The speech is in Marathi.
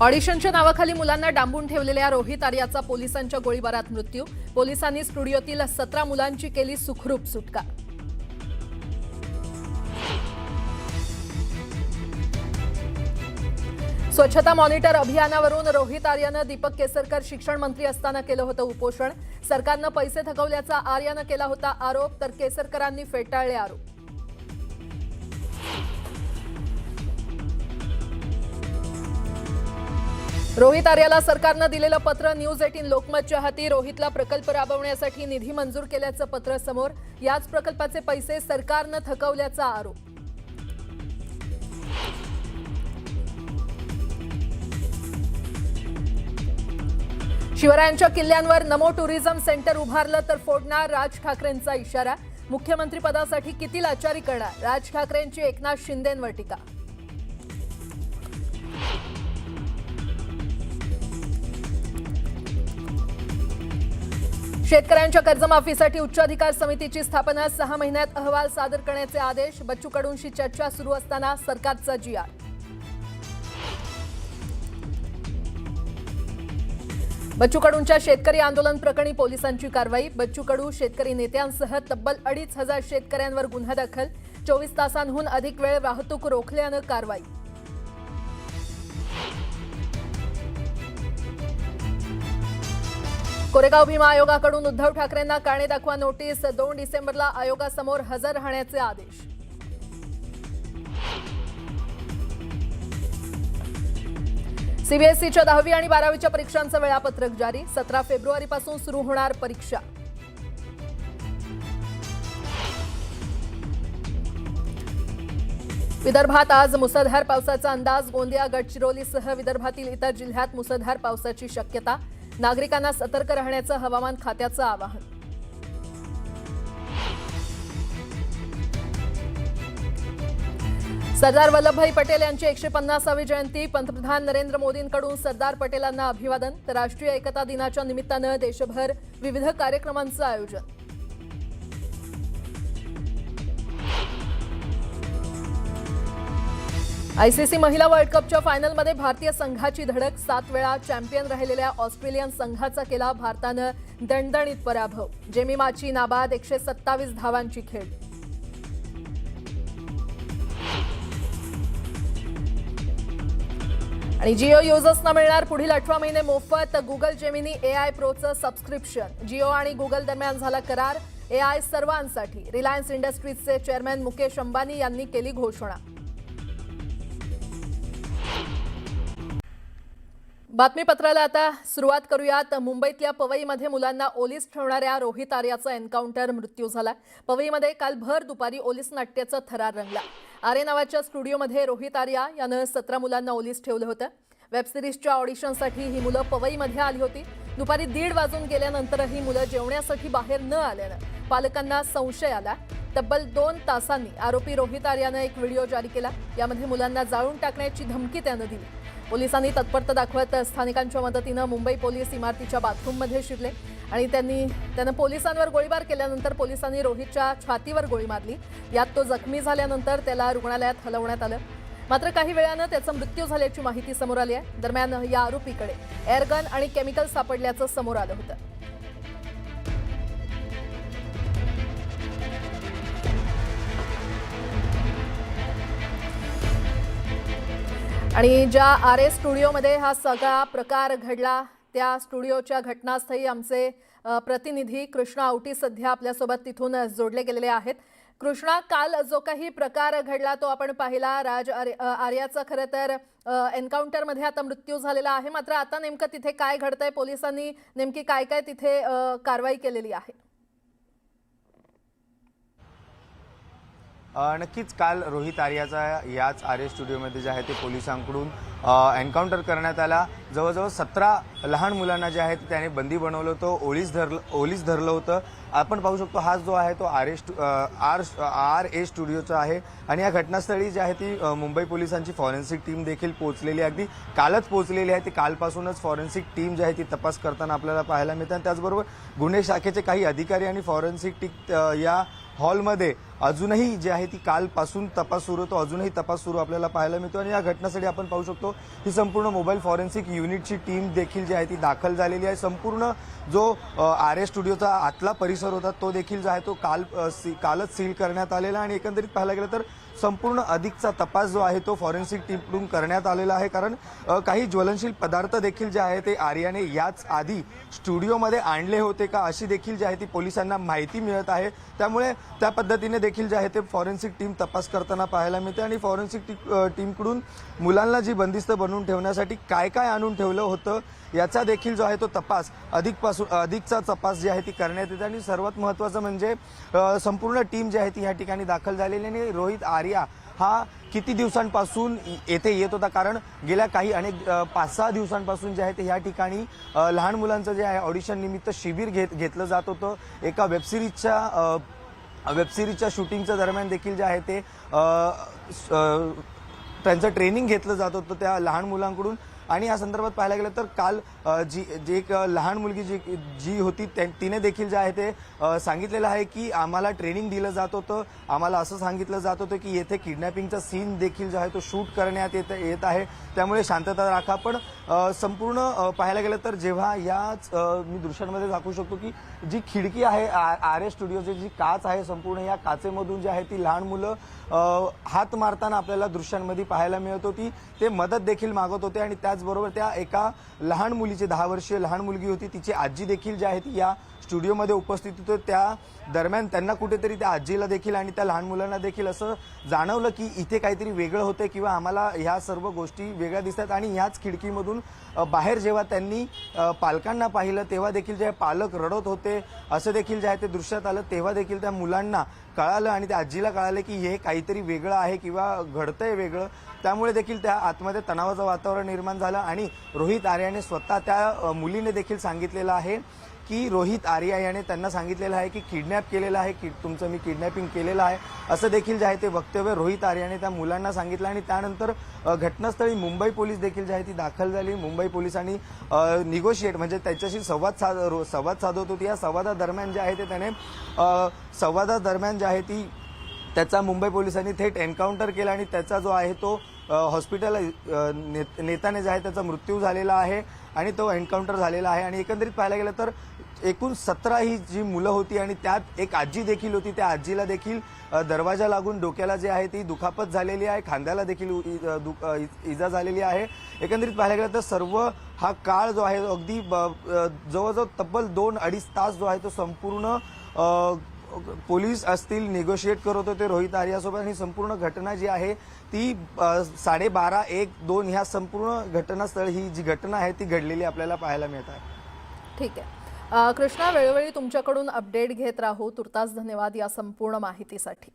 ऑडिशनच्या नावाखाली मुलांना डांबून ठेवलेल्या रोहित आर्याचा पोलिसांच्या गोळीबारात मृत्यू। पोलिसांनी स्टुडिओतील 17 मुलांची केली सुखरूप सुटका। स्वच्छता मॉनिटर अभियानावरून रोहित आर्यानं दीपक केसरकर शिक्षण मंत्री असताना केलं होतं उपोषण। सरकारनं पैसे थकवल्याचा आर्यानं केला होता आरोप, तर केसरकरांनी फेटाळले आरोप। रोहित आर्याला सरकारनं दिलेलं पत्र। न्यूज 18 लोकमतच्या हाती। रोहितला प्रकल्प राबवण्यासाठी निधी मंजूर केल्याचं पत्र समोर। याच प्रकल्पाचे पैसे सरकारनं थकवल्याचा आरोप। शिवरायांच्या किल्ल्यांवर नमो टुरिझम सेंटर उभारलं तर फोडणार, राज ठाकरेंचा इशारा। मुख्यमंत्रीपदासाठी किती लाचारी करणार, राज ठाकरेंची एकनाथ शिंदेंवर टीका। शेतकऱ्यांच्या कर्जमाफीसाठी उच्चाधिकार समितीची स्थापना। 6 महिन्यात अहवाल सादर करण्याचे आदेश। बच्चू कडूंशी चर्चा सुरू असताना सरकारचा GR। बच्चू कडूंच्या शेतकरी आंदोलन प्रकरणी पोलिसांची कारवाई। बच्चू कडू शेतकरी नेत्यांसह तब्बल 2,500 शेतकऱ्यांवर गुन्हा दाखल। 24 तासांहून अधिक वेळ वाहतूक रोखल्यानं कारवाई। कोरेगाव भीमा आयोगाकडून उद्धव ठाकरेंना कारणे दाखवा नोटीस। 2 डिसेंबरला आयोगासमोर हजर राहण्याचे आदेश। सीबीएसईच्या 10वी आणि 12वीच्या परीक्षांचं वेळापत्रक जारी। 17 फेब्रुवारीपासून सुरू होणार परीक्षा। विदर्भात आज मुसळधार पावसाचा अंदाज। गोंदिया, गडचिरोलीसह विदर्भातील इतर जिल्ह्यात मुसळधार पावसाची शक्यता। नागरिकांना सतर्क राहण्याचं हवामान खात्याचं आवाहन। सरदार वल्लभभाई पटेल यांची 150वी जयंती। पंतप्रधान नरेंद्र मोदींकडून सरदार पटेलांना अभिवादन। तर राष्ट्रीय एकता दिनाच्या निमित्तानं देशभर विविध कार्यक्रमांचं आयोजन। आयसीसी महिला वर्ल्ड कपच्या फायनलमध्ये भारतीय संघाची धडक। 7 वेळा चॅम्पियन राहिलेल्या ऑस्ट्रेलियन संघाचा केला भारतानं दणदणीत पराभव। जेमिमाची नाबाद 127 धावांची खेळ। आणि जिओ युजर्सना मिळणार पुढील 18 महिने मोफत गुगल जेमिनी AI प्रोचं सबस्क्रिप्शन। जिओ आणि गुगल दरम्यान झाला करार। AI सर्वांसाठी। रिलायन्स इंडस्ट्रीजचे चेअरमॅन मुकेश अंबानी यांनी केली घोषणा। बातमीपत्राला आता सुरुवात करूयात। मुंबईतल्या पवईमध्ये मुलांना ओलीस ठेवणाऱ्या रोहित आर्याचा एन्काउंटर मृत्यू झाला। पवईमध्ये काल भर दुपारी ओलीस नाट्याचा थरार रंगला। आरे नावाच्या स्टुडिओमध्ये रोहित आर्या यानं 17 मुलांना ओलीस ठेवलं होतं। वेबसिरीजच्या ऑडिशनसाठी ही मुलं पवईमध्ये आली होती। दुपारी 1:30 वाजून गेल्यानंतरही मुलं जेवण्यासाठी बाहेर न आल्यानं पालकांना संशय आला। तब्बल 2 तासांनी आरोपी रोहित आर्यानं एक व्हिडिओ जारी केला। यामध्ये मुलांना जाळून टाकण्याची धमकी त्यानं दिली। पोलिसांनी तत्परता दाखवत स्थानिकांच्या मदतीनं मुंबई पोलीस इमारतीच्या बाथरूममध्ये शिरले आणि त्यानं पोलिसांवर गोळीबार केल्यानंतर पोलिसांनी रोहितच्या छातीवर गोळी मारली। यात तो जखमी झाल्यानंतर त्याला रुग्णालयात हलवण्यात आलं। मात्र काही वेळानं त्याचा मृत्यू झाल्याची माहिती समोर आली आहे। दरम्यान या आरोपीकडे एअरगन आणि केमिकल सापडल्याचं समोर आलं होतं। आणि ज्या आरे स्टुडिओमध्ये हा सगळा प्रकार घडला त्या स्टुडिओच्या घटनास्थळी आमचे प्रतिनिधी कृष्णा आवटी सध्या आपल्यासोबत तिथून जोडले गेलेले आहेत। कृष्णा, काल जो काही प्रकार घडला तो आपण पाहिला। राज आर्याचा खरं तर एन्काउंटरमध्ये आता मृत्यू झालेला आहे। मात्र आता नेमकं तिथे काय घडतंय, पोलिसांनी नेमकी काय काय तिथे कारवाई केलेली आहे? नक्कीच काल रोहित आर्याचा याच आरे स्टुडिओमध्ये जे आहे ते पोलिसांकडून एन्काउंटर करण्यात आला। जवळजवळ 17 लहान मुलांना जे आहे त्याने बंदी बनवलं होतं, ओलीस धरलं होतं। आपण पाहू शकतो हा जो आहे तो आर ए स्टुडिओचा आहे आणि या घटनास्थळी जी आहे ती मुंबई पोलिसांची फॉरेन्सिक टीम देखील पोहोचलेली आहे। अगदी कालच पोहोचलेली आहे। ती कालपासूनच फॉरेन्सिक टीम जी आहे ती तपास करताना आपल्याला पाहायला मिळते। त्याचबरोबर गुन्हे शाखेचे काही अधिकारी आणि फॉरेन्सिक टीम या हॉलमध्ये अजूनही जे आहे ती कालपासून तपास सुरू होतो, अजूनही तपास सुरू आपल्याला पाहायला मिळतो आणि या घटनेसाठी आपण पाहू शकतो ही संपूर्ण मोबाईल फॉरेन्सिक युनिटची टीम देखील जी आहे ती दाखल झालेली आहे। संपूर्ण जो आर्य स्टुडिओचा आतला परिसर होता तो देखील जो आहे तो कालच सील करण्यात आलेला आणि एकंदरीत पाहायला गेलं तर संपूर्ण अधिकचा तपास जो आहे तो फॉरेन्सिक टीमकडून करण्यात आलेला आहे, कारण काही ज्वलनशील पदार्थ देखील जे आहे ते आर्याने याच आधी स्टुडिओमध्ये आणले होते का अशी देखील जी आहे ती पोलिसांना माहिती मिळत आहे। त्यामुळे त्या पद्धतीने देखील जे आहे ते फॉरेन्सिक टीम तपास करताना पाहायला मिळते आणि फॉरेन्सिक टीमकडून मुलांना जी बंदिस्त बनवून ठेवण्यासाठी काय काय आणून ठेवलं होतं याचा देखील जो आहे तो तपास अधिकचा तपास जी आहे ती करण्यात येते आणि सर्वात महत्त्वाचं म्हणजे संपूर्ण टीम जी आहे ती या ठिकाणी दाखल झालेली आणि रोहित आर्या हा किती दिवसांपासून येथे येत होता, कारण गेल्या काही अनेक 5-6 दिवसांपासून जे आहे ते या ठिकाणी लहान मुलांचं जे आहे ऑडिशन निमित्त शिबिर घेतलं जात होतं। एका वेबसिरीजच्या शूटिंगच्या दरम्यान देखील जे आहे ते त्यांचं ट्रेनिंग घेतलं जात होतं त्या लहान मुलांकडून आणि या संदर्भात पाहायला गेलं तर काल जी एक लहान मुलगी जी होती तिने देखील जे आहे ते सांगितलेलं आहे की आम्हाला ट्रेनिंग दिलं जात होतं, आम्हाला असं सांगितलं जात होतं की येथे किडनॅपिंगचा सीन देखील जो आहे तो शूट करण्यात येत आहे, त्यामुळे शांतता राखा। पण संपूर्ण पाहायला गेलं तर जेव्हा याच मी दृश्यांमध्ये दाखवू शकतो की जी खिडकी आहे आर्य स्टुडिओची जी काच आहे संपूर्ण या काचेमधून जी आहे ती लहान मुलं हात मारताना आपल्याला दृश्यांमध्ये पाहायला मिळत होती, ते मदत देखील मागत होते आणि त्याचबरोबर त्या एका लहान मुलीची 10 वर्षीय लहान मुलगी होती, तिची आजी देखील जी आहे ती या स्टुडिओमध्ये उपस्थित होते। त्या दरम्यान त्यांना कुठेतरी त्या आजीला देखील आणि त्या लहान मुलांना देखील असं जाणवलं की इथे काहीतरी वेगळं होतं किंवा आम्हाला ह्या सर्व गोष्टी वेगळ्या दिसतात आणि ह्याच खिडकीमधून बाहेर जेव्हा त्यांनी पालकांना पाहिलं तेव्हा देखील जे पालक रडत होते असं देखील जे आहे ते दृश्यात आलं। तेव्हा देखील त्या मुलांना कळालं आणि त्या आजीला कळालं की हे काहीतरी वेगळं आहे किंवा घडतंय वेगळं, त्यामुळे देखील त्या आतमध्ये तणावाचं वातावरण निर्माण झालं आणि रोहित आर्याने स्वतः त्या मुलीने देखील सांगितलेलं आहे की रोहित आर्या याने त्यांना सांगितलेलं आहे की किडनॅप केलेलं आहे, की तुमचं मी किडनॅपिंग केलेलं आहे असं देखील जे आहे ते वक्तव्य रोहित आर्याने त्या मुलांना सांगितलं आणि त्यानंतर घटनास्थळी मुंबई पोलीस देखील जे आहे ती दाखल झाली। मुंबई पोलिसांनी निगोशिएट म्हणजे त्याच्याशी संवाद साधत होती। या संवादादरम्यान जे आहे ते त्याने संवादादरम्यान जे आहे ती त्याचा मुंबई पोलिसांनी थेट एन्काउंटर केला आणि त्याचा जो आहे तो हॉस्पिटल नेताने जे आहे त्याचा मृत्यू झालेला आहे आणि तो एन्काउंटर झालेला आहे। आणि एकंदरीत पाहायला गेलं तर एकूण 17 ही जी मुलं होती आणि त्यात एक आजी देखील होती, त्या आजीला देखील दरवाजा लागून डोक्याला जे आहे ती दुखापत झालेली आहे, खांद्याला देखील इजा झालेली आहे। एकंदरीत पाहायला गेलं तर सर्व हा काळ जो आहे अगदी जवळजवळ तब्बल 2-2.5 तास जो आहे तो संपूर्ण पोलीस असतील निगोशिएट करत होते रोहित आर्यासोबत आणि संपूर्ण घटना जी आहे ती 12:30, 1, 2 ह्या संपूर्ण घटनास्थळ ही जी घटना आहे ती घडलेली आपल्याला पाहायला मिळत आहे। ठीक आहे कृष्णा, वेळोवेळी तुमच्याकडून अपडेट घेत राहू। तुर्तास धन्यवाद या संपूर्ण माहितीसाठी।